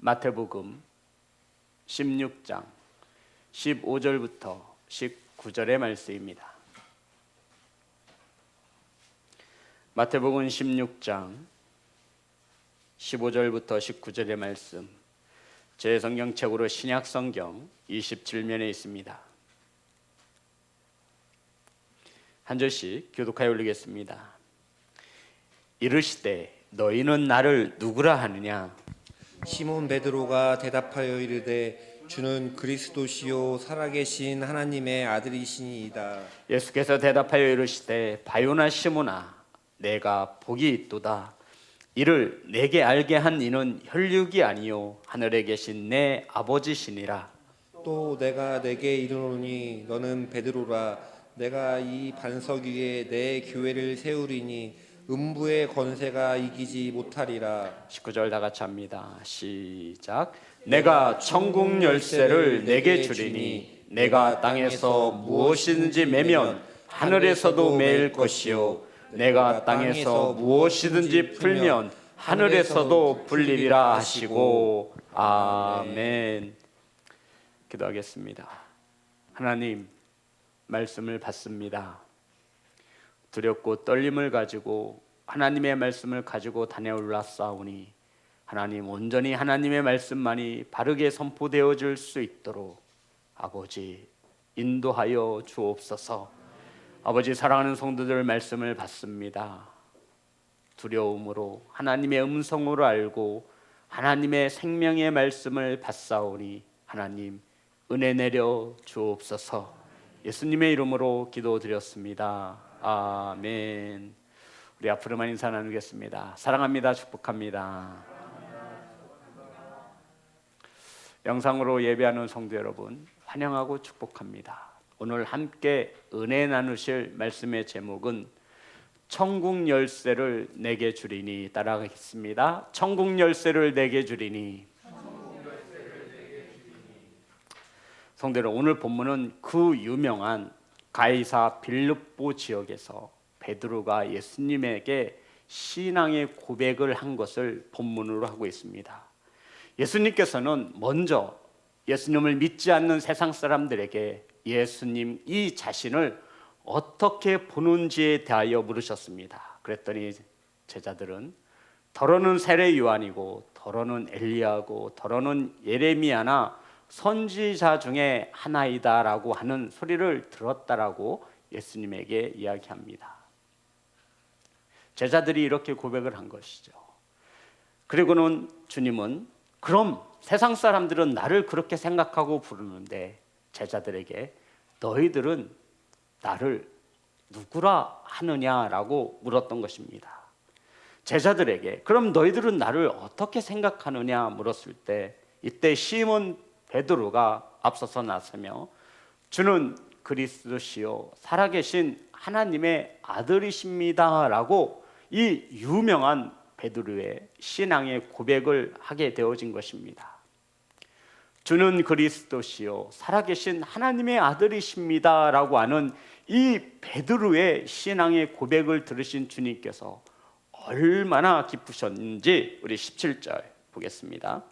마태복음 16장 15절부터 19절의 말씀입니다. 마태복음 16장 15절부터 19절의 말씀, 제 성경책으로 신약성경 27면에 있습니다. 한 절씩 교독하여 올리겠습니다. 이르시되 너희는 나를 누구라 하느냐? 시몬 베드로가 대답하여 이르되 주는 그리스도시요 살아계신 하나님의 아들이시니이다. 예수께서 대답하여 이르시되 바요나 시몬아, 내가 복이 있도다. 이를 내게 알게 한 이는 혈육이 아니요 하늘에 계신 내 아버지시니라. 또 내가 내게 이르노니 너는 베드로라. 내가 이 반석 위에 내 교회를 세우리니 음부의 권세가 이기지 못하리라. 19절 다 같이 합니다. 시작. 내가 천국 열쇠를 내게 주리니 내가 땅에서 무엇이든지 매면 하늘에서도 매일 것이요 내가 땅에서 무엇이든지 풀면 하늘에서도 풀리리라 하시고. 아멘. 기도하겠습니다. 하나님, 말씀을 받습니다. 두렵고 떨림을 가지고 하나님의 말씀을 가지고 다녀올라 싸우니 하나님, 온전히 하나님의 말씀만이 바르게 선포되어질 수 있도록 아버지 인도하여 주옵소서. 아버지, 사랑하는 성도들 말씀을 받습니다. 두려움으로 하나님의 음성으로 알고 하나님의 생명의 말씀을 받사오니 하나님 은혜 내려 주옵소서. 예수님의 이름으로 기도드렸습니다. 아멘. 우리 앞으로만 인사 나누겠습니다. 사랑합니다. 축복합니다. 영상으로 예배하는 성도 여러분, 환영하고 축복합니다. 오늘 함께 은혜 나누실 말씀의 제목은 천국 열쇠를 내게 주리니. 따라하겠습니다. 천국 열쇠를 내게 주리니. 성도 여러분, 오늘 본문은 그 유명한 가이사 빌립보 지역에서 베드로가 예수님에게 신앙의 고백을 한 것을 본문으로 하고 있습니다. 예수님께서는 먼저 예수님을 믿지 않는 세상 사람들에게 예수님 이 자신을 어떻게 보는지에 대하여 물으셨습니다. 그랬더니 제자들은 더러는 세례 요한이고 더러는 엘리야고 더러는 예레미야나 선지자 중에 하나이다라고 하는 소리를 들었다라고 예수님에게 이야기합니다. 제자들이 이렇게 고백을 한 것이죠. 그리고는 주님은 그럼 세상 사람들은 나를 그렇게 생각하고 부르는데 제자들에게 너희들은 나를 누구라 하느냐라고 물었던 것입니다. 제자들에게 그럼 너희들은 나를 어떻게 생각하느냐 물었을 때 이때 시몬 베드로가 앞서서 나서며 주는 그리스도시요 살아계신 하나님의 아들이십니다 라고 이 유명한 베드로의 신앙의 고백을 하게 되어진 것입니다. 주는 그리스도시요 살아계신 하나님의 아들이십니다 라고 하는 이 베드로의 신앙의 고백을 들으신 주님께서 얼마나 기쁘셨는지 우리 17절 보겠습니다.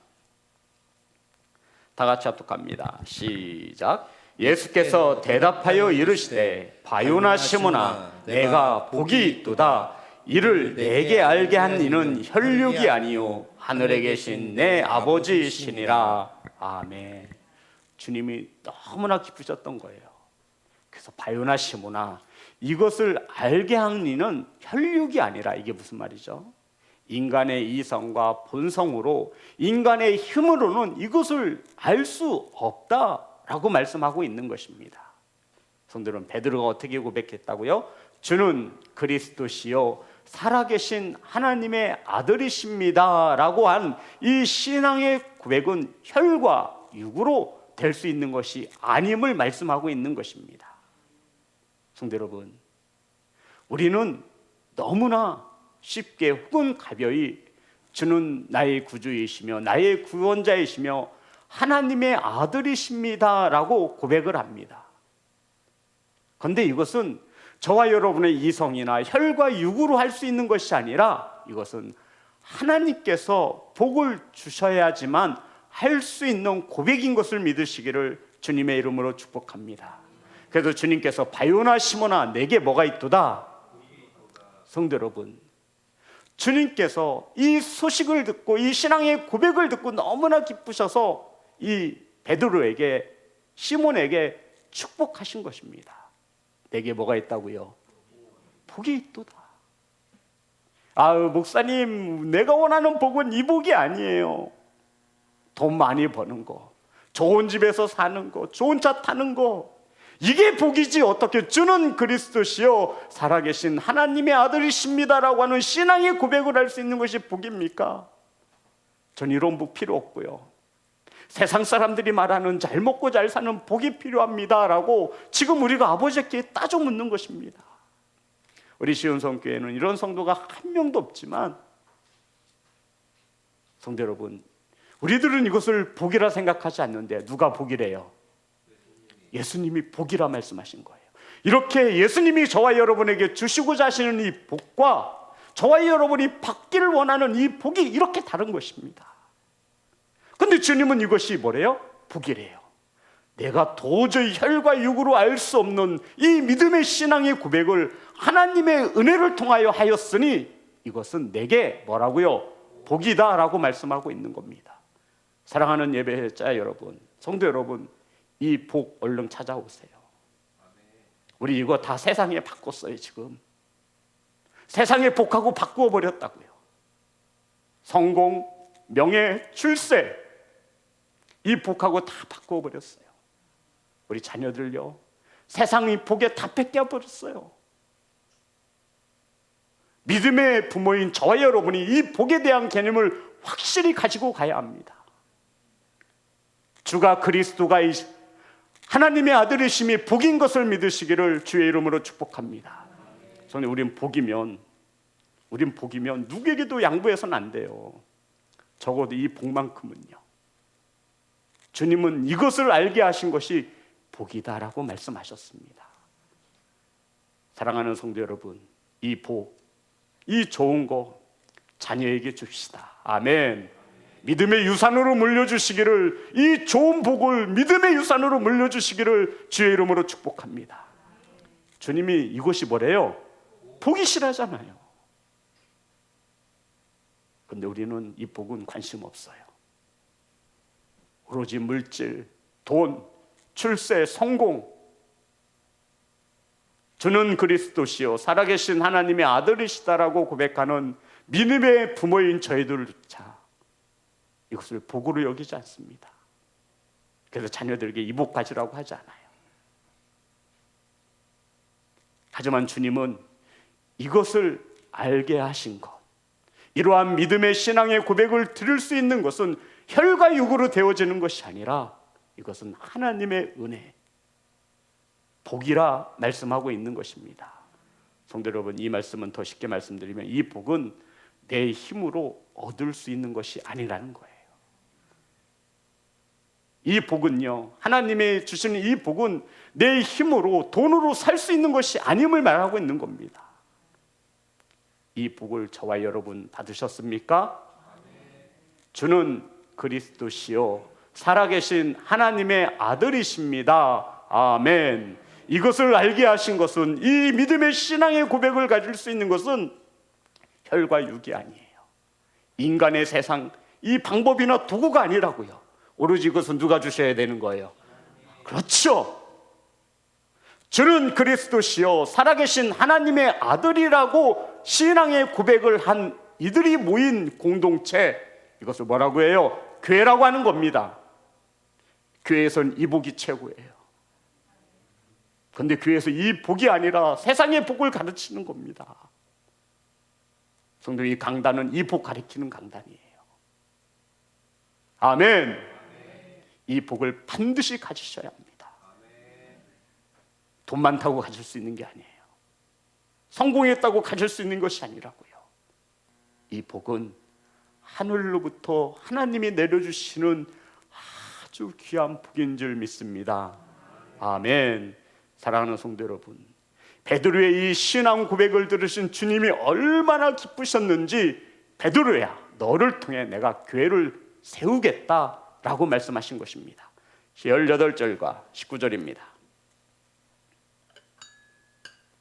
다 같이 합독합니다. 시작. 예수께서 대답하여 이르시되 바요나 시몬아, 내가 복이 있도다. 이를 내게 알게 한 이는 혈육이 아니요 하늘에 계신 내 아버지이시니라. 아멘. 주님이 너무나 기쁘셨던 거예요. 그래서 바요나 시몬아, 이것을 알게 한 이는 혈육이 아니라, 이게 무슨 말이죠? 인간의 이성과 본성으로 인간의 힘으로는 이것을 알 수 없다라고 말씀하고 있는 것입니다. 성도는 베드로가 어떻게 고백했다고요? 주는 그리스도시요 살아계신 하나님의 아들이십니다 라고 한 이 신앙의 고백은 혈과 육으로 될 수 있는 것이 아님을 말씀하고 있는 것입니다. 성도 여러분, 우리는 너무나 쉽게 혹은 가벼이 주는 나의 구주이시며 나의 구원자이시며 하나님의 아들이십니다 라고 고백을 합니다. 그런데 이것은 저와 여러분의 이성이나 혈과 육으로 할 수 있는 것이 아니라 이것은 하나님께서 복을 주셔야지만 할 수 있는 고백인 것을 믿으시기를 주님의 이름으로 축복합니다. 그래서 주님께서 바요나 시몬아 내게 뭐가 있도다. 성도 여러분, 주님께서 이 소식을 듣고 이 신앙의 고백을 듣고 너무나 기쁘셔서 이 베드로에게, 시몬에게 축복하신 것입니다. 내게 뭐가 있다고요? 복이 있도다. 목사님, 내가 원하는 복은 이 복이 아니에요. 돈 많이 버는 거, 좋은 집에서 사는 거, 좋은 차 타는 거, 이게 복이지 어떻게 주는 그리스도시요 살아계신 하나님의 아들이십니다라고 하는 신앙의 고백을 할 수 있는 것이 복입니까? 전 이런 복 필요 없고요. 세상 사람들이 말하는 잘 먹고 잘 사는 복이 필요합니다라고 지금 우리가 아버지께 따져 묻는 것입니다. 우리 시온성교회는 이런 성도가 한 명도 없지만, 성도 여러분, 우리들은 이것을 복이라 생각하지 않는데 누가 복이래요? 예수님이 복이라 말씀하신 거예요. 이렇게 예수님이 저와 여러분에게 주시고자 하시는 이 복과 저와 여러분이 받기를 원하는 이 복이 이렇게 다른 것입니다. 근데 주님은 이것이 뭐래요? 복이래요. 내가 도저히 혈과 육으로 알 수 없는 이 믿음의 신앙의 고백을 하나님의 은혜를 통하여 하였으니 이것은 내게 뭐라고요? 복이다 라고 말씀하고 있는 겁니다. 사랑하는 예배자 여러분, 성도 여러분, 이 복 얼른 찾아오세요. 우리 이거 다 세상에 바꿨어요. 지금 세상의 복하고 바꾸어 버렸다고요. 성공, 명예, 출세, 이 복하고 다 바꾸어 버렸어요. 우리 자녀들요, 세상의 복에 다 뺏겨 버렸어요. 믿음의 부모인 저와 여러분이 이 복에 대한 개념을 확실히 가지고 가야 합니다. 주가 그리스도가 하나님의 아들이심이 복인 것을 믿으시기를 주의 이름으로 축복합니다. 저는 우린 복이면 누구에게도 양보해서는 안 돼요. 적어도 이 복만큼은요. 주님은 이것을 알게 하신 것이 복이다라고 말씀하셨습니다. 사랑하는 성도 여러분, 이 복, 이 좋은 거 자녀에게 줍시다. 아멘. 믿음의 유산으로 물려주시기를, 이 좋은 복을 믿음의 유산으로 물려주시기를 주의 이름으로 축복합니다. 주님이 이것이 뭐래요? 복이시라잖아요. 그런데 우리는 이 복은 관심 없어요. 오로지 물질, 돈, 출세, 성공, 주는 그리스도시요 살아계신 하나님의 아들이시다라고 고백하는 믿음의 부모인 저희들조차 이것을 복으로 여기지 않습니다. 그래서 자녀들에게 이 복 가지라고 하지 않아요. 하지만 주님은 이것을 알게 하신 것, 이러한 믿음의 신앙의 고백을 들을 수 있는 것은 혈과 육으로 되어지는 것이 아니라 이것은 하나님의 은혜, 복이라 말씀하고 있는 것입니다. 성도 여러분, 이 말씀은 더 쉽게 말씀드리면 이 복은 내 힘으로 얻을 수 있는 것이 아니라는 거예요. 이 복은요, 하나님의 주시는 이 복은 내 힘으로 돈으로 살 수 있는 것이 아님을 말하고 있는 겁니다. 이 복을 저와 여러분 받으셨습니까? 주는 그리스도시요 살아계신 하나님의 아들이십니다. 아멘. 이것을 알게 하신 것은, 이 믿음의 신앙의 고백을 가질 수 있는 것은 혈과 육이 아니에요. 인간의 세상, 이 방법이나 도구가 아니라고요. 오로지 이것은 누가 주셔야 되는 거예요? 그렇죠. 주는 그리스도시요 살아계신 하나님의 아들이라고 신앙의 고백을 한 이들이 모인 공동체, 이것을 뭐라고 해요? 교회라고 하는 겁니다. 교회에서는 이 복이 최고예요. 그런데 교회에서 이 복이 아니라 세상의 복을 가르치는 겁니다. 성도, 이 강단은 이 복 가르치는 강단이에요. 아멘. 이 복을 반드시 가지셔야 합니다. 돈 많다고 가질 수 있는 게 아니에요. 성공했다고 가질 수 있는 것이 아니라고요. 이 복은 하늘로부터 하나님이 내려주시는 아주 귀한 복인 줄 믿습니다. 아멘. 사랑하는 성도 여러분, 베드로의 이 신앙 고백을 들으신 주님이 얼마나 기쁘셨는지 베드로야, 너를 통해 내가 교회를 세우겠다라고 말씀하신 것입니다. 18절과 19절입니다.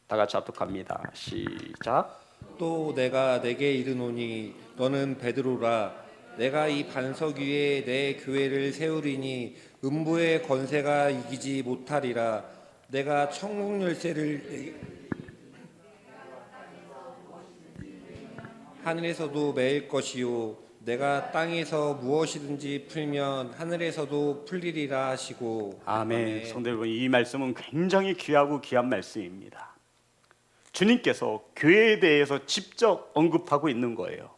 다 같이 합독합니다. 시작. 또 내가 내게 이르노니 너는 베드로라 내가 이 반석 위에 내 교회를 세우리니 음부의 권세가 이기지 못하리라. 내가 천국 열쇠를 하늘에서도 매일 것이요 내가 땅에서 무엇이든지 풀면 하늘에서도 풀리리라 하시고. 아멘. 성도 여러분, 이 말씀은 굉장히 귀하고 귀한 말씀입니다. 주님께서 교회에 대해서 직접 언급하고 있는 거예요.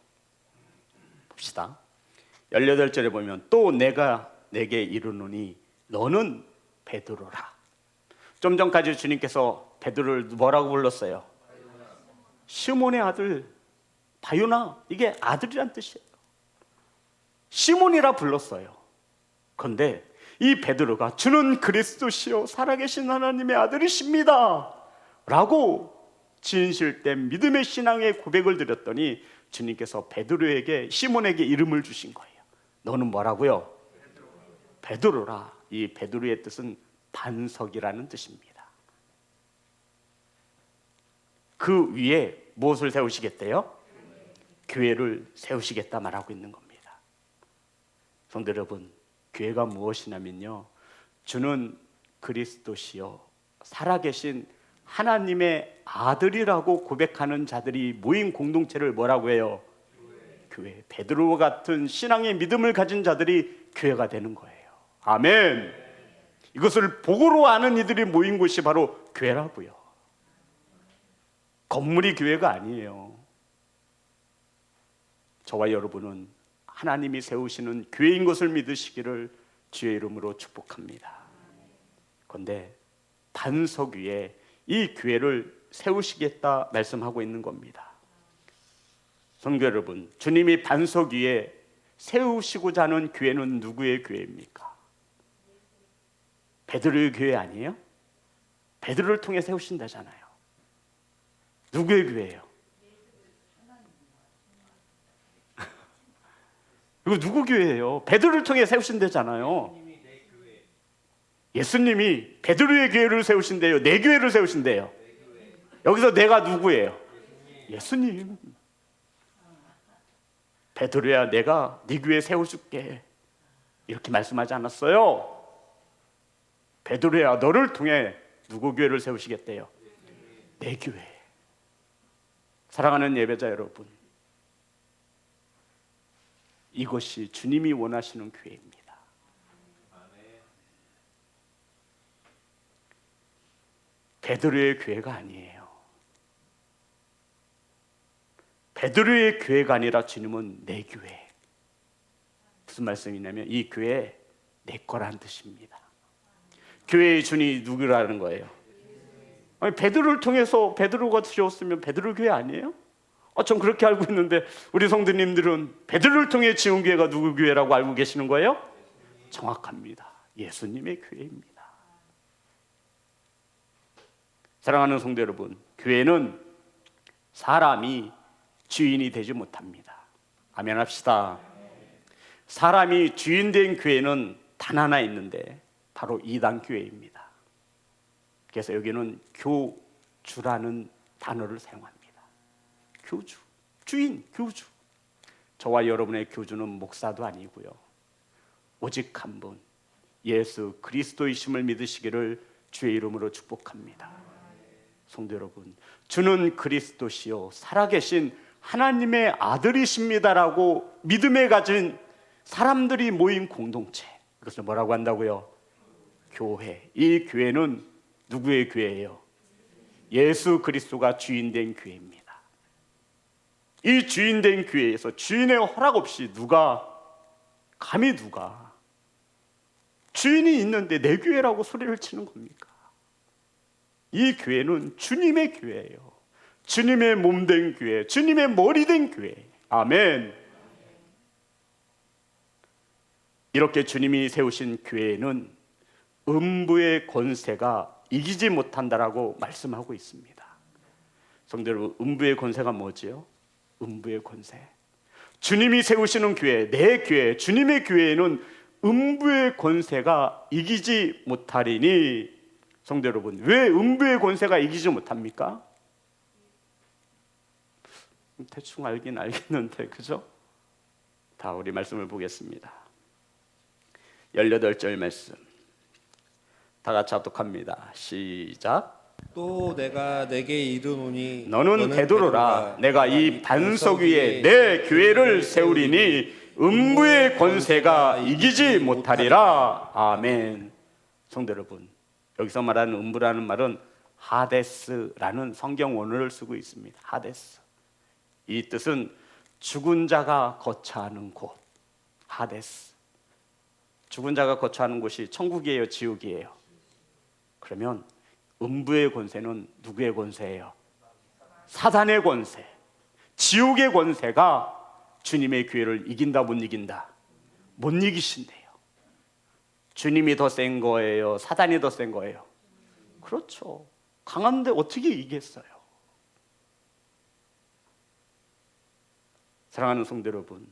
봅시다. 18절에 보면 또 내가 내게 이르노니 너는 베드로라. 좀 전까지 주님께서 베드로를 뭐라고 불렀어요? 시몬의 아들 바요나. 이게 아들이란 뜻이에요. 시몬이라 불렀어요. 그런데 이 베드로가 주는 그리스도시요 살아계신 하나님의 아들이십니다 라고 진실된 믿음의 신앙의 고백을 드렸더니 주님께서 베드로에게, 시몬에게 이름을 주신 거예요. 너는 뭐라고요? 베드로라. 이 베드로의 뜻은 반석이라는 뜻입니다. 그 위에 무엇을 세우시겠대요? 교회를 세우시겠다 말하고 있는 겁니다. 성도 여러분, 교회가 무엇이냐면요, 주는 그리스도시요 살아계신 하나님의 아들이라고 고백하는 자들이 모인 공동체를 뭐라고 해요? 교회. 베드로 같은 신앙의 믿음을 가진 자들이 교회가 되는 거예요. 아멘. 이것을 복으로 아는 이들이 모인 곳이 바로 교회라고요. 건물이 교회가 아니에요. 저와 여러분은 하나님이 세우시는 교회인 것을 믿으시기를 주의 이름으로 축복합니다. 그런데 반석 위에 이 교회를 세우시겠다 말씀하고 있는 겁니다. 성도 여러분, 주님이 반석 위에 세우시고자 하는 교회는 누구의 교회입니까? 베드로의 교회 아니에요? 베드로를 통해 세우신다잖아요. 누구의 교회예요? 이거 누구 교회예요? 베드로를 통해 세우신다잖아요. 예수님이 베드로의 교회를 세우신대요? 내 교회를 세우신대요? 여기서 내가 누구예요? 예수님. 베드로야, 내가 네 교회 세워줄게 이렇게 말씀하지 않았어요? 베드로야, 너를 통해 누구 교회를 세우시겠대요? 내 교회. 사랑하는 예배자 여러분, 이것이 주님이 원하시는 교회입니다. 베드로의 교회가 아니에요. 베드로의 교회가 아니라 주님은 내 교회. 무슨 말씀이냐면 이 교회 내 거라는 뜻입니다. 교회의 주인이 누구라는 거예요? 아니, 베드로를 통해서 베드로가 지었으면 베드로 교회 아니에요? 전 그렇게 알고 있는데 우리 성도님들은 베드로를 통해 지은 교회가 누구 교회라고 알고 계시는 거예요? 정확합니다. 예수님의 교회입니다. 사랑하는 성도 여러분, 교회는 사람이 주인이 되지 못합니다. 아멘 합시다. 사람이 주인 된 교회는 단 하나 있는데 바로 이단 교회입니다. 그래서 여기는 교주라는 단어를 사용합니다. 교주, 주인, 교주. 저와 여러분의 교주는 목사도 아니고요, 오직 한 분 예수 그리스도이심을 믿으시기를 주의 이름으로 축복합니다. 성도 여러분, 주는 그리스도시요 살아계신 하나님의 아들이십니다라고 믿음에 가진 사람들이 모인 공동체, 그것을 뭐라고 한다고요? 교회. 이 교회는 누구의 교회예요? 예수 그리스도가 주인된 교회입니다. 이 주인된 교회에서 주인의 허락 없이 감히 누가 주인이 있는데 내 교회라고 소리를 치는 겁니까? 이 교회는 주님의 교회예요. 주님의 몸된 교회, 주님의 머리된 교회. 아멘. 이렇게 주님이 세우신 교회는 음부의 권세가 이기지 못한다라고 말씀하고 있습니다. 성도 여러분, 음부의 권세가 뭐지요? 음부의 권세. 주님이 세우시는 교회, 내 교회, 주님의 교회에는 음부의 권세가 이기지 못하리니. 성도 여러분, 왜 음부의 권세가 이기지 못합니까? 대충 알긴 알겠는데, 그죠? 다 우리 말씀을 보겠습니다. 18절 말씀 다 같이 합독합니다. 시작. 또 내가 내게 이르노니 너는 베드로라. 내가 이 반석 위에 내 교회를 세우리니 음부의 권세가 이기지 못하리라. 아멘. 성도 여러분, 여기서 말하는 음부라는 말은 하데스라는 성경 원어를 쓰고 있습니다. 하데스. 이 뜻은 죽은 자가 거처하는 곳. 하데스. 죽은 자가 거처하는 곳이 천국이에요, 지옥이에요? 그러면 음부의 권세는 누구의 권세예요? 사단의 권세. 지옥의 권세가 주님의 교회를 이긴다, 못 이긴다? 못 이기신대요. 주님이 더 센 거예요? 사단이 더 센 거예요? 그렇죠. 강한데 어떻게 이기겠어요? 사랑하는 성도 여러분,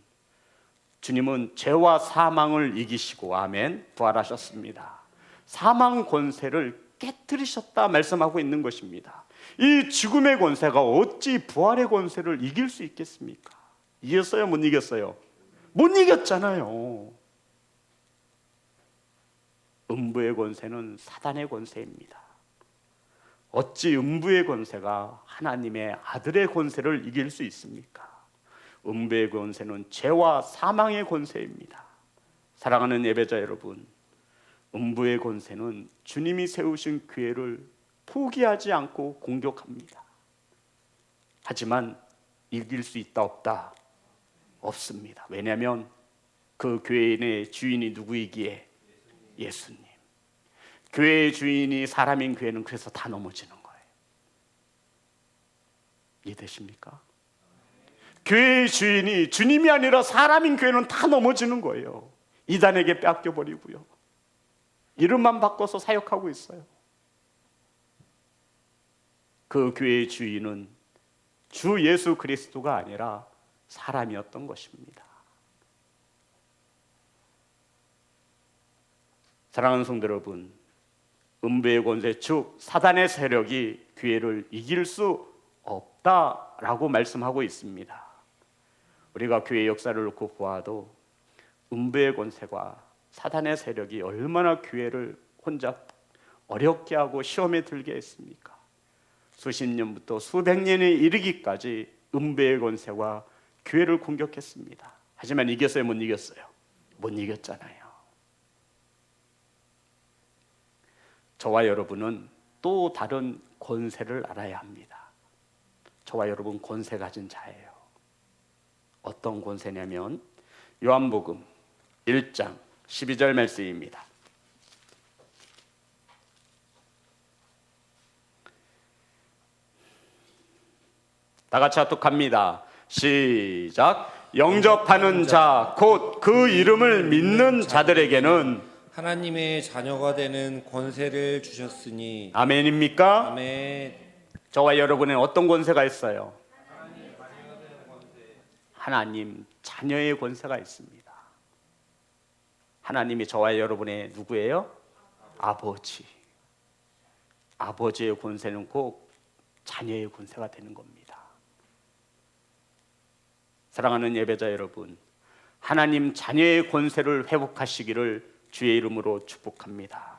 주님은 죄와 사망을 이기시고 아멘 부활하셨습니다. 사망 권세를 깨뜨리셨다 말씀하고 있는 것입니다. 이 죽음의 권세가 어찌 부활의 권세를 이길 수 있겠습니까? 이겼어요? 못 이겼어요? 못 이겼잖아요. 음부의 권세는 사단의 권세입니다. 어찌 음부의 권세가 하나님의 아들의 권세를 이길 수 있습니까? 음부의 권세는 죄와 사망의 권세입니다. 사랑하는 예배자 여러분, 음부의 권세는 주님이 세우신 교회를 포기하지 않고 공격합니다. 하지만 이길 수 있다 없다? 없습니다. 왜냐하면 그 교회의 주인이 누구이기에? 예수님. 교회의 주인이 사람인 교회는 그래서 다 넘어지는 거예요. 이해되십니까? 교회의 주인이 주님이 아니라 사람인 교회는 다 넘어지는 거예요. 이단에게 뺏겨버리고요. 이름만 바꿔서 사역하고 있어요. 그 교회의 주인은 주 예수 그리스도가 아니라 사람이었던 것입니다. 사랑하는 성도 여러분, 음부의 권세 즉 사단의 세력이 교회를 이길 수 없다라고 말씀하고 있습니다. 우리가 교회 역사를 놓고 보아도 음부의 권세가 사단의 세력이 얼마나 교회를 혼자 어렵게 하고 시험에 들게 했습니까? 수십 년부터 수백 년에 이르기까지 음부의 권세가 교회를 공격했습니다. 하지만 이겼어요? 못 이겼어요? 못 이겼잖아요. 저와 여러분은 또 다른 권세를 알아야 합니다. 저와 여러분 권세 가진 자예요. 어떤 권세냐면 요한복음 1장 12절 말씀입니다. 다 같이 합독합니다. 시작. 영접하는 자 곧 그 이름을 믿는 자들에게는 하나님의 자녀가 되는 권세를 주셨으니. 아멘입니까? 아멘. 저와 여러분은 어떤 권세가 있어요? 하나님 자녀의 권세가 있습니다. 하나님이 저와 여러분의 누구예요? 아버지. 아버지의 권세는 꼭 자녀의 권세가 되는 겁니다. 사랑하는 예배자 여러분, 하나님 자녀의 권세를 회복하시기를 주의 이름으로 축복합니다.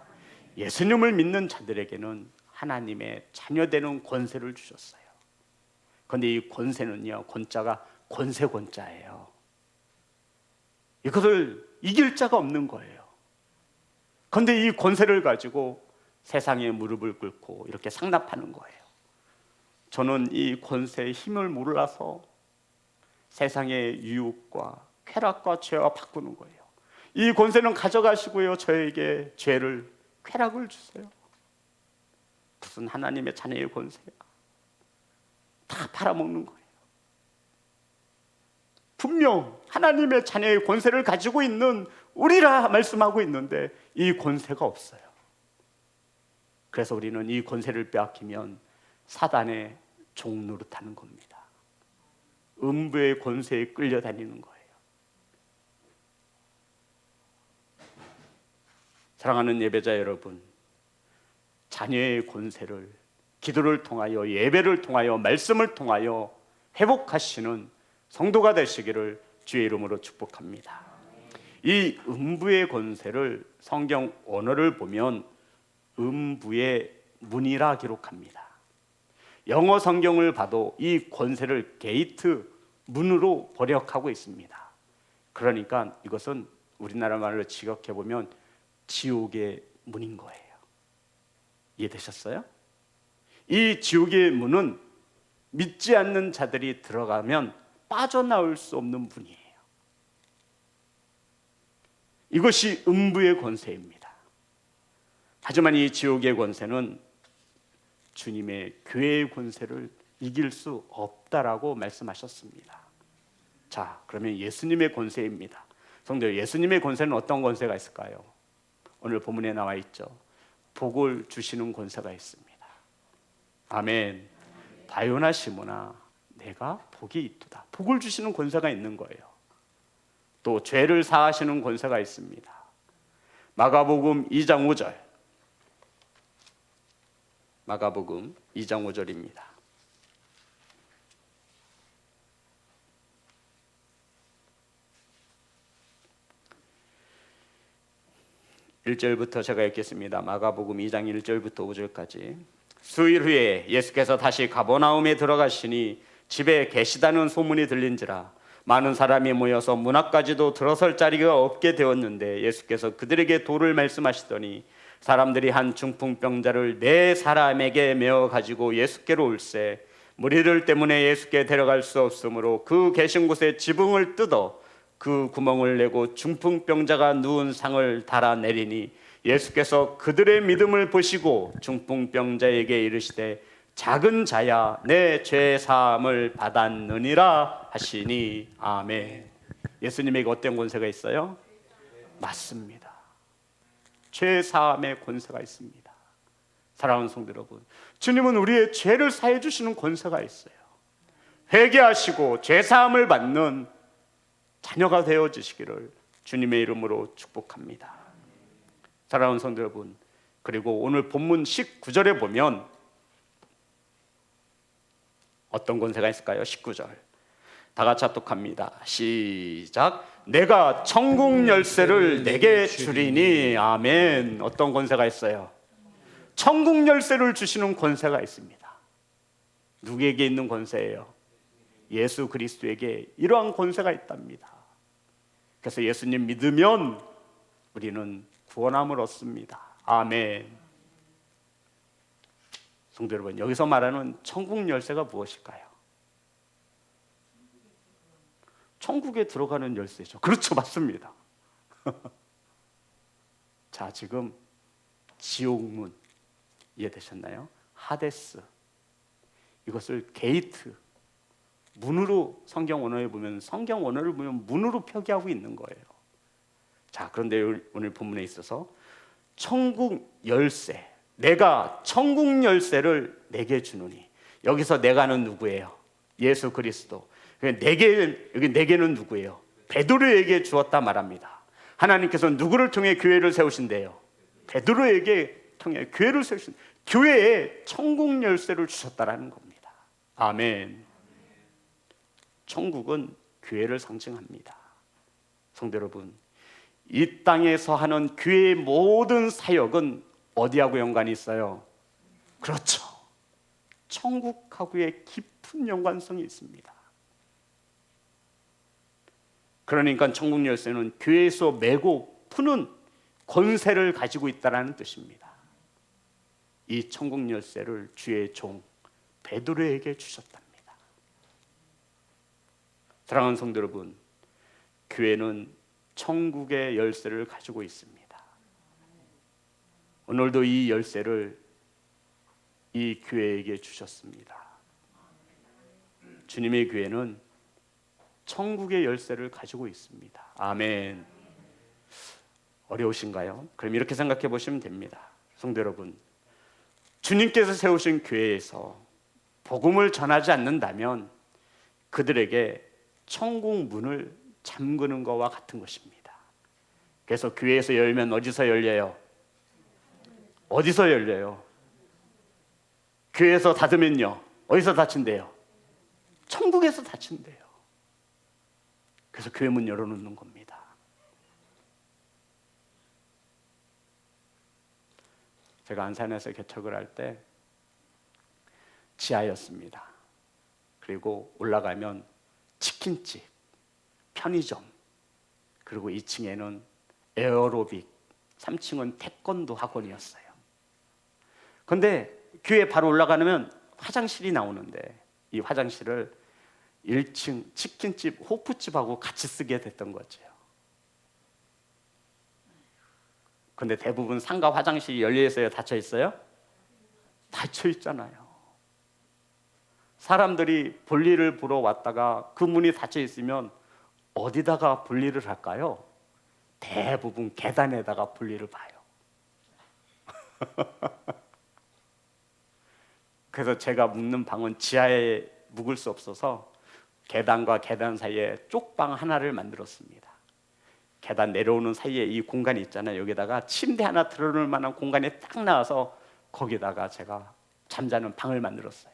예수님을 믿는 자들에게는 하나님의 자녀되는 권세를 주셨어요. 그런데 이 권세는요, 권자가 권세 권자예요. 이것을 이길 자가 없는 거예요. 그런데 이 권세를 가지고 세상에 무릎을 꿇고 이렇게 상납하는 거예요. 저는 이 권세의 힘을 몰라서 세상의 유혹과 쾌락과 죄와 바꾸는 거예요. 이 권세는 가져가시고요, 저에게 죄를, 쾌락을 주세요. 무슨 하나님의 자녀의 권세야. 다 팔아먹는 거예요. 분명 하나님의 자녀의 권세를 가지고 있는 우리라 말씀하고 있는데 이 권세가 없어요. 그래서 우리는 이 권세를 빼앗기면 사단의 종 노릇하는 겁니다. 음부의 권세에 끌려다니는 거예요. 사랑하는 예배자 여러분, 자녀의 권세를 기도를 통하여, 예배를 통하여, 말씀을 통하여 회복하시는 성도가 되시기를 주의 이름으로 축복합니다. 이 음부의 권세를 성경 원어를 보면 음부의 문이라 기록합니다. 영어 성경을 봐도 이 권세를 게이트, 문으로 번역하고 있습니다. 그러니까 이것은 우리나라 말로 직역해 보면 지옥의 문인 거예요. 이해되셨어요? 이 지옥의 문은 믿지 않는 자들이 들어가면 빠져나올 수 없는 문이에요. 이것이 음부의 권세입니다. 하지만 이 지옥의 권세는 주님의 교회의 권세를 이길 수 없다라고 말씀하셨습니다. 자, 그러면 예수님의 권세입니다. 성도, 예수님의 권세는 어떤 권세가 있을까요? 오늘 본문에 나와 있죠. 복을 주시는 권세가 있습니다. 아멘. 바요나 시모나 내가 복이 있도다. 복을 주시는 권세가 있는 거예요. 또 죄를 사하시는 권세가 있습니다. 마가복음 2장 5절. 마가복음 2장 5절입니다. (1절부터) 제가 읽겠습니다. 마가복음 2장 1절부터 5절까지. 수일 후에 예수께서 다시 가버나움에 들어가시니 집에 계시다는 소문이 들린지라 많은 사람이 모여서 문 앞까지도 들어설 자리가 없게 되었는데 예수께서 그들에게 도를 말씀하시더니 사람들이 한 중풍병자를 4사람에게 메어 가지고 예수께로 올세 무리들 때문에 예수께 데려갈 수 없으므로 그 계신 곳에 지붕을 뜯어 그 구멍을 내고 중풍병자가 누운 상을 달아내리니 예수께서 그들의 믿음을 보시고 중풍병자에게 이르시되 작은 자야 내 죄 사함을 받았느니라 하시니 아멘. 예수님에게 어떤 권세가 있어요? 맞습니다. 죄 사함의 권세가 있습니다. 사랑하는 성도 여러분, 주님은 우리의 죄를 사해 주시는 권세가 있어요. 회개하시고 죄 사함을 받는 자녀가 되어 주시기를 주님의 이름으로 축복합니다. 사랑하는 성도 여러분, 그리고 오늘 본문 19절에 보면 어떤 권세가 있을까요? 19절 다 같이 합독합니다. 시작. 내가 천국 열쇠를 내게 주리니 아멘. 어떤 권세가 있어요? 천국 열쇠를 주시는 권세가 있습니다. 누구에게 있는 권세예요? 예수 그리스도에게 이러한 권세가 있답니다. 그래서 예수님 믿으면 우리는 구원함을 얻습니다. 아멘. 성도 여러분, 여기서 말하는 천국 열쇠가 무엇일까요? 천국에 들어가는 열쇠죠. 그렇죠, 맞습니다. 자, 지금 지옥문 이해되셨나요? 하데스, 이것을 게이트, 문으로 성경 원어에 보면, 성경 원어를 보면 문으로 표기하고 있는 거예요. 자, 그런데 오늘 본문에 있어서 천국 열쇠, 내가 천국 열쇠를 내게 주노니, 여기서 내가는 누구예요? 예수 그리스도. 여기 내게는 누구예요? 베드로에게 주었다 말합니다. 하나님께서 누구를 통해 교회를 세우신대요? 베드로에게 통해 교회를 세우신, 교회에 천국 열쇠를 주셨다라는 겁니다. 아멘. 천국은 교회를 상징합니다. 성도 여러분, 이 땅에서 하는 교회의 모든 사역은 어디하고 연관이 있어요? 그렇죠, 천국하고의 깊은 연관성이 있습니다. 그러니까 천국 열쇠는 교회에서 메고 푸는 권세를 가지고 있다는 뜻입니다. 이 천국 열쇠를 주의 종 베드로에게 주셨답니다. 사랑하는 성도 여러분, 교회는 천국의 열쇠를 가지고 있습니다. 오늘도 이 열쇠를 이 교회에게 주셨습니다. 주님의 교회는 천국의 열쇠를 가지고 있습니다. 아멘. 어려우신가요? 그럼 이렇게 생각해 보시면 됩니다. 성도 여러분, 주님께서 세우신 교회에서 복음을 전하지 않는다면 그들에게 천국 문을 잠그는 것과 같은 것입니다. 그래서 교회에서 열면 어디서 열려요? 어디서 열려요? 교회에서 닫으면요, 어디서 닫힌대요? 천국에서 닫힌대요. 그래서 교회 문 열어놓는 겁니다. 제가 안산에서 개척을 할 때 지하였습니다. 그리고 올라가면 치킨집, 편의점, 그리고 2층에는 에어로빅, 3층은 태권도 학원이었어요. 근데 교회 바로 올라가면 화장실이 나오는데 이 화장실을 1층 치킨집, 호프집하고 같이 쓰게 됐던 거죠. 근데 대부분 상가 화장실이 열려 있어요, 닫혀 있어요? 닫혀 있잖아요. 사람들이 볼일을 보러 왔다가 그 문이 닫혀 있으면 어디다가 볼일을 할까요? 대부분 계단에다가 볼일을 봐요. 그래서 제가 묵는 방은 지하에 묵을 수 없어서 계단과 계단 사이에 쪽방 하나를 만들었습니다. 계단 내려오는 사이에 이 공간이 있잖아요. 여기다가 침대 하나 들어놓을 만한 공간이 딱 나와서 거기다가 제가 잠자는 방을 만들었어요.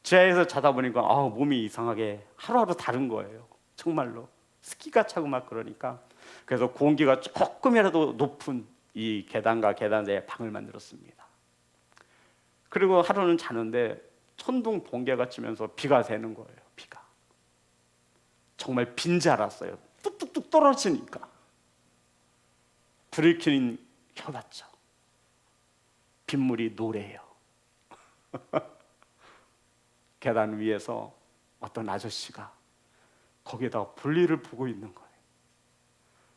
지하에서 자다 보니까 몸이 이상하게 하루하루 다른 거예요. 정말로 습기가 차고 막 그러니까. 그래서 공기가 조금이라도 높은 이 계단과 계단 사이에 방을 만들었습니다. 그리고 하루는 자는데 천둥 번개가 치면서 비가 새는 거예요. 비가 정말 빈 줄 알았어요. 뚝뚝뚝 떨어지니까. 불을 켜봤죠. 빗물이 노래요. 계단 위에서 어떤 아저씨가 거기에다 볼일을 보고 있는 거예요.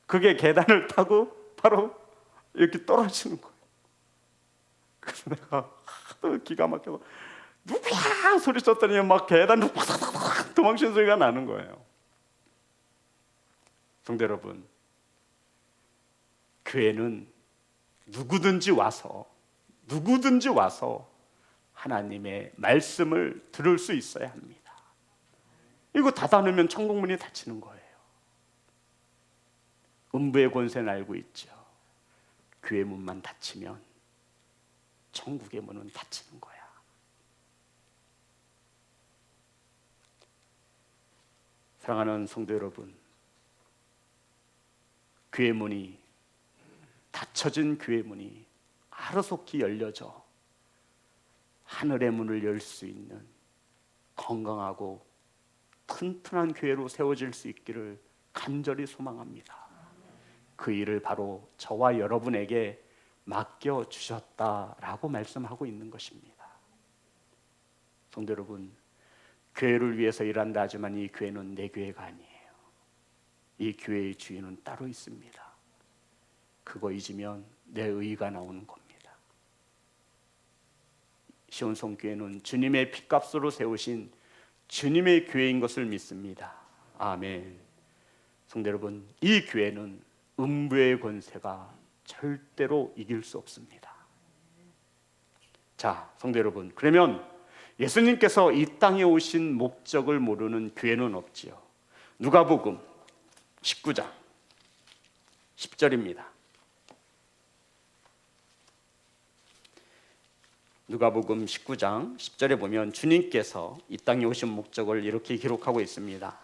그게 계단을 타고 바로 이렇게 떨어지는 거예요. 그래서 내가 하도 기가 막혀서 누구야 소리쳤더니 막 계단으로 확 도망치는 소리가 나는 거예요. 성도 여러분, 교회는 누구든지 와서 하나님의 말씀을 들을 수 있어야 합니다. 이거 닫아놓으면 천국문이 닫히는 거예요. 음부의 권세는 알고 있죠. 교회 문만 닫히면 천국의 문은 닫히는 거야. 사랑하는 성도 여러분, 교회 문이 닫혀진 교회 문이 하루속히 열려져 하늘의 문을 열 수 있는 건강하고 튼튼한 교회로 세워질 수 있기를 간절히 소망합니다. 그 일을 바로 저와 여러분에게 맡겨주셨다라고 말씀하고 있는 것입니다. 성도 여러분, 교회를 위해서 일한다 하지만 이 교회는 내 교회가 아니에요. 이 교회의 주인은 따로 있습니다. 그거 잊으면 내 의의가 나오는 겁니다. 시온성교회는 주님의 핏값으로 세우신 주님의 교회인 것을 믿습니다. 아멘. 성도 여러분, 이 교회는 음부의 권세가 절대로 이길 수 없습니다. 자, 성도 여러분, 그러면 예수님께서 이 땅에 오신 목적을 모르는 교회는 없지요. 누가복음 19장 10절입니다. 누가복음 19장 10절에 보면 주님께서 이 땅에 오신 목적을 이렇게 기록하고 있습니다.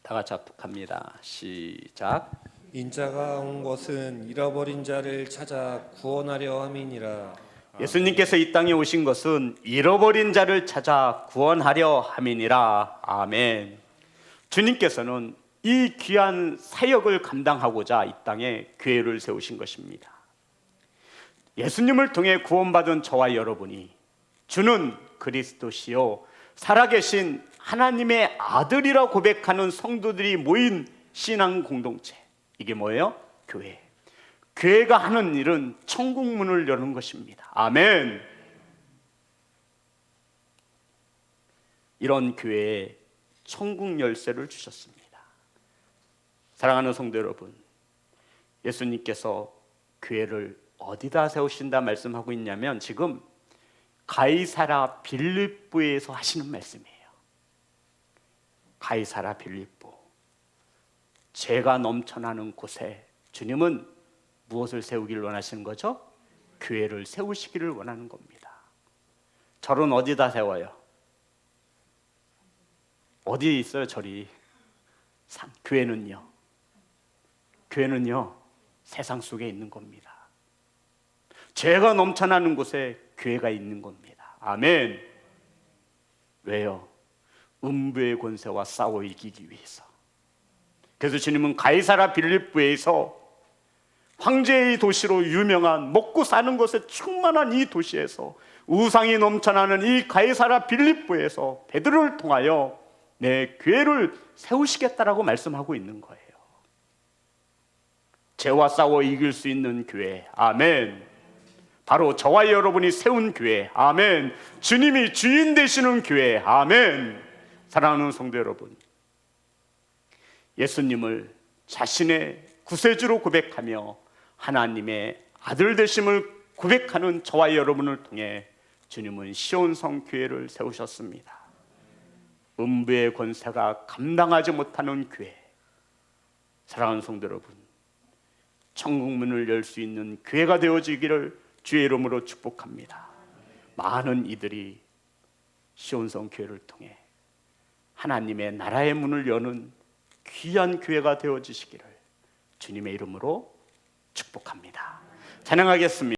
다 같이 합독합니다. 시작. 인자가 온 것은 잃어버린 자를 찾아 구원하려 함이니라. 예수님께서 이 땅에 오신 것은 잃어버린 자를 찾아 구원하려 함이니라. 아멘. 주님께서는 이 귀한 사역을 감당하고자 이 땅에 교회를 세우신 것입니다. 예수님을 통해 구원받은 저와 여러분이 주는 그리스도시요 살아계신 하나님의 아들이라 고백하는 성도들이 모인 신앙 공동체, 이게 뭐예요? 교회. 교회가 하는 일은 천국 문을 여는 것입니다. 아멘. 이런 교회에 천국 열쇠를 주셨습니다. 사랑하는 성도 여러분, 예수님께서 교회를 어디다 세우신다 말씀하고 있냐면 지금 가이사라 빌립보에서 하시는 말씀이에요. 가이사라 빌립보, 죄가 넘쳐나는 곳에 주님은 무엇을 세우기를 원하시는 거죠? 교회를 세우시기를 원하는 겁니다. 절은 어디다 세워요? 어디 있어요 절이? 산. 교회는요? 교회는요 세상 속에 있는 겁니다. 죄가 넘쳐나는 곳에 교회가 있는 겁니다. 아멘. 왜요? 음부의 권세와 싸워 이기기 위해서. 그래서 주님은 가이사라 빌립보에서 황제의 도시로 유명한 먹고 사는 것에 충만한 이 도시에서 우상이 넘쳐나는 이 가이사라 빌립보에서 베드로를 통하여 내 교회를 세우시겠다라고 말씀하고 있는 거예요. 죄와 싸워 이길 수 있는 교회. 아멘. 바로 저와 여러분이 세운 교회. 아멘. 주님이 주인 되시는 교회. 아멘. 사랑하는 성도 여러분, 예수님을 자신의 구세주로 고백하며 하나님의 아들 되심을 고백하는 저와 여러분을 통해 주님은 시온성 교회를 세우셨습니다. 음부의 권세가 감당하지 못하는 교회. 사랑하는 성도 여러분, 천국 문을 열 수 있는 교회가 되어지기를 주의 이름으로 축복합니다. 많은 이들이 시온성 교회를 통해 하나님의 나라의 문을 여는 귀한 교회가 되어지시기를 주님의 이름으로 축복합니다. 찬양하겠습니다.